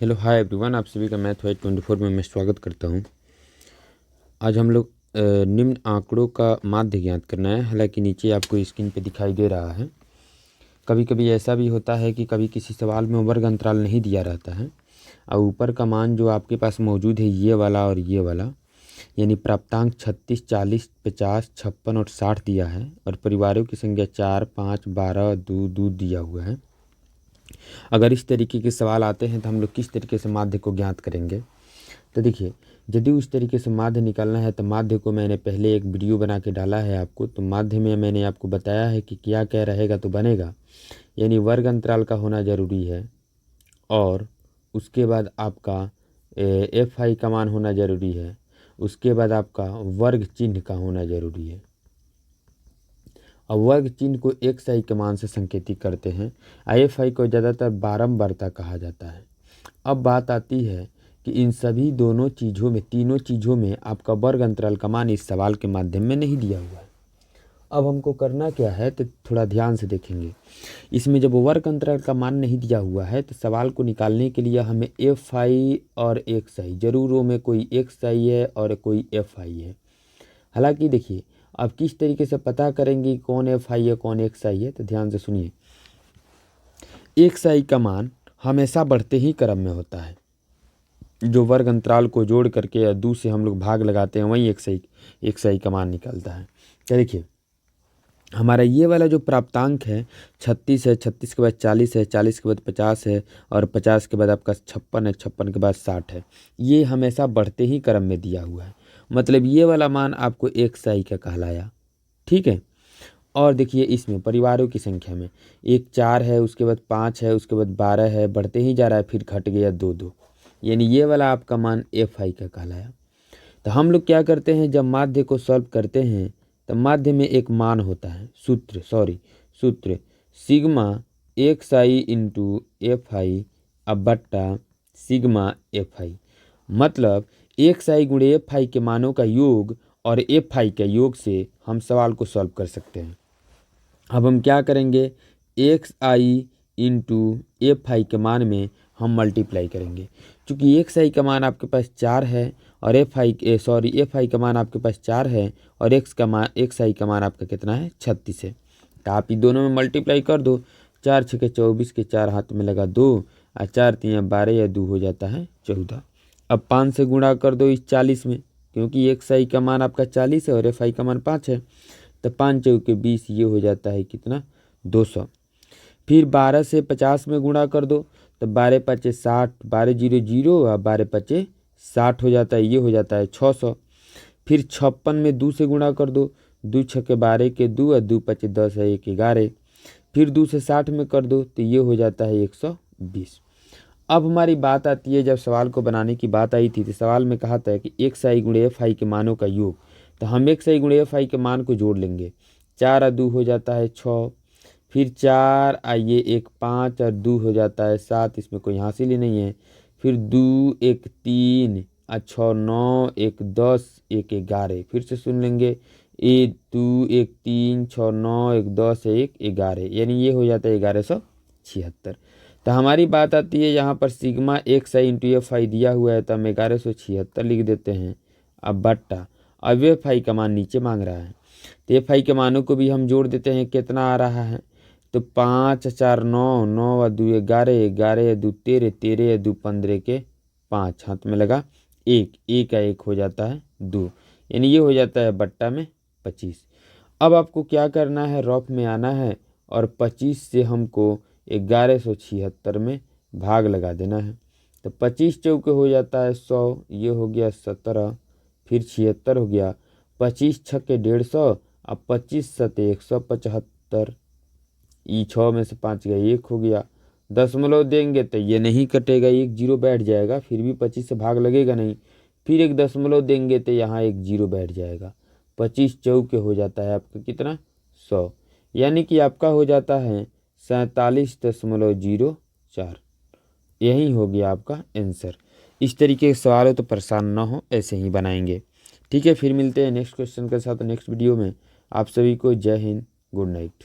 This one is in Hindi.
हेलो हाय एवरीवन, आप सभी का मैथ वाइट 24 में मैं स्वागत करता हूं। आज हम लोग निम्न आंकड़ों का माध्य ज्ञात करना है। हालांकि नीचे आपको स्क्रीन पे दिखाई दे रहा है। कभी कभी ऐसा भी होता है कि कभी किसी सवाल में वर्ग अंतराल नहीं दिया रहता है और ऊपर का मान जो आपके पास मौजूद है ये वाला और ये वाला, यानी प्राप्तांक 36, 40, 50, 56 और 60 दिया है और परिवारों की संख्या 4, 5, 12, 2 दिया हुआ है। अगर इस तरीके के सवाल आते हैं तो हम लोग किस तरीके से माध्य को ज्ञात करेंगे। तो देखिए, यदि उस तरीके से माध्य निकालना है तो माध्य को मैंने पहले एक वीडियो बना के डाला है आपको। तो माध्य में मैंने आपको बताया है कि क्या क्या रहेगा तो बनेगा, यानी वर्ग अंतराल का होना ज़रूरी है और उसके बाद आपका एफ आई का मान होना ज़रूरी है। उसके बाद आपका वर्ग चिन्ह का होना ज़रूरी है और वर्ग चिन्ह को एक सही के मान से संकेतित करते हैं। एफ आई को ज़्यादातर बारंबारता कहा जाता है। अब बात आती है कि इन सभी तीनों चीज़ों में आपका वर्ग अंतराल का मान इस सवाल के माध्यम में नहीं दिया हुआ है। अब हमको करना क्या है तो थोड़ा ध्यान से देखेंगे। इसमें जब वर्ग अंतराल का मान नहीं दिया हुआ है तो सवाल को निकालने के लिए हमें एफ आई और एक सही, जरूर में कोई एक सही है और कोई एफ आई है। हालांकि देखिए, अब किस तरीके से पता करेंगे कौन एफ आई है कौन एक सही है, तो ध्यान से सुनिए। एक सही का मान हमेशा बढ़ते ही क्रम में होता है। जो वर्ग अंतराल को जोड़ करके या 2 से हम लोग भाग लगाते हैं वहीं एक सही का मान निकलता है। क्या देखिए, हमारा ये वाला जो प्राप्तांक है 36 है, 36 के बाद 40 है, 40 के बाद 50 है और 50 के बाद आपका 56 है, 56 के बाद 60 है। ये हमेशा बढ़ते ही क्रम में दिया हुआ है, मतलब ये वाला मान आपको एक सही का कहलाया। ठीक है। और देखिए, इसमें परिवारों की संख्या में एक 4 है, उसके बाद 5 है, उसके बाद 12 है, बढ़ते ही जा रहा है, फिर घट गया 2, यानी ये वाला आपका मान एफ आई का कहलाया। तो हम लोग क्या करते हैं, जब माध्य को सॉल्व करते हैं तो माध्य में एक मान होता है, सूत्र sigma x I into F I अब बट्टा सिग्मा एफ आई, मतलब एक्स आई गुणे एफ आई के मानों का योग और एफ आई के योग से हम सवाल को सॉल्व कर सकते हैं। अब हम क्या करेंगे, x I into F I के मान में हम मल्टीप्लाई करेंगे। चूँकि एक्स आई का मान आपके पास 4 है और एफ आई का मान आपके पास 4 है और एक्स आई का मान आपका कितना है 36 है। तो आप ये दोनों में मल्टीप्लाई कर दो। 4 छके 24 के 4 हाथ में लगा 2 और 4 3 12 या 2 हो जाता है 14। अब 5 से गुणा कर दो इस 40 में, क्योंकि एक्स आई का मान आपका 40 है और एफ आई का मान 5 है। तो 5 चौके 20, ये हो जाता है कितना 200। फिर 12 से 50 में गुणा कर दो तो 12 पचे 60, 12 0 0 और 12 पचे 60 हो जाता है, ये हो जाता है 600। फिर 56 में 2 से गुणा कर दो, 2 छके 12 के 2 और 2 पचे 10 है 1 11। फिर 2 से 60 में कर दो तो ये हो जाता है 120। अब हमारी बात आती है, जब सवाल को बनाने की बात आई थी तो सवाल में कहा था कि एक्स आई गुणे एफ आई के मानों का योग। तो हम एक्स आई गुणे एफ आई के मान को जोड़ लेंगे। 4 और 2 हो जाता है 6, फिर 4 आइए 1 5 और 2 हो जाता है 7, इसमें कोई हासिल ही नहीं है। फिर 2 1 3 और 6 9 1 10 1 11, फिर से सुन लेंगे 1 2 1 3 6 9 1 10 1 11, यानी ये हो जाता है 1176। तो हमारी बात आती है यहाँ पर sigma x I into F I दिया हुआ है तो हम 1176 लिख देते हैं। अब बट्टा, अब एफ आई का मान नीचे मांग रहा है तो एफ आई के मानों को भी हम जोड़ देते हैं। कितना आ रहा है, तो 5 4 9 9 और 2 11, 11 2 13, 13 2 15 के 5 हाथ में लगा 1 का 1 हो जाता है 2, यानी ये हो जाता है बट्टा में 25। अब आपको क्या करना है, रफ में आना है और 25 से हमको 1176 में भाग लगा देना है। तो 25 चौके हो जाता है 100, ये हो गया 17, फिर 76 हो गया, 25 छक्के 150 अब 25 सते 175, ई 6 में से 5 गया 1 हो गया। दशमलव देंगे तो ये नहीं कटेगा, 1 0 बैठ जाएगा, फिर भी 25 से भाग लगेगा नहीं। फिर एक दशमलव देंगे तो यहाँ 1 0 बैठ जाएगा। 25 चौके हो जाता है आपका कितना 100, यानी कि आपका हो जाता है 47.04। यही हो गया आपका आंसर। इस तरीके के सवाल हो तो परेशान ना हो, ऐसे ही बनाएंगे। ठीक है, फिर मिलते हैं नेक्स्ट क्वेश्चन के साथ नेक्स्ट वीडियो में। आप सभी को जय हिंद, गुड नाइट।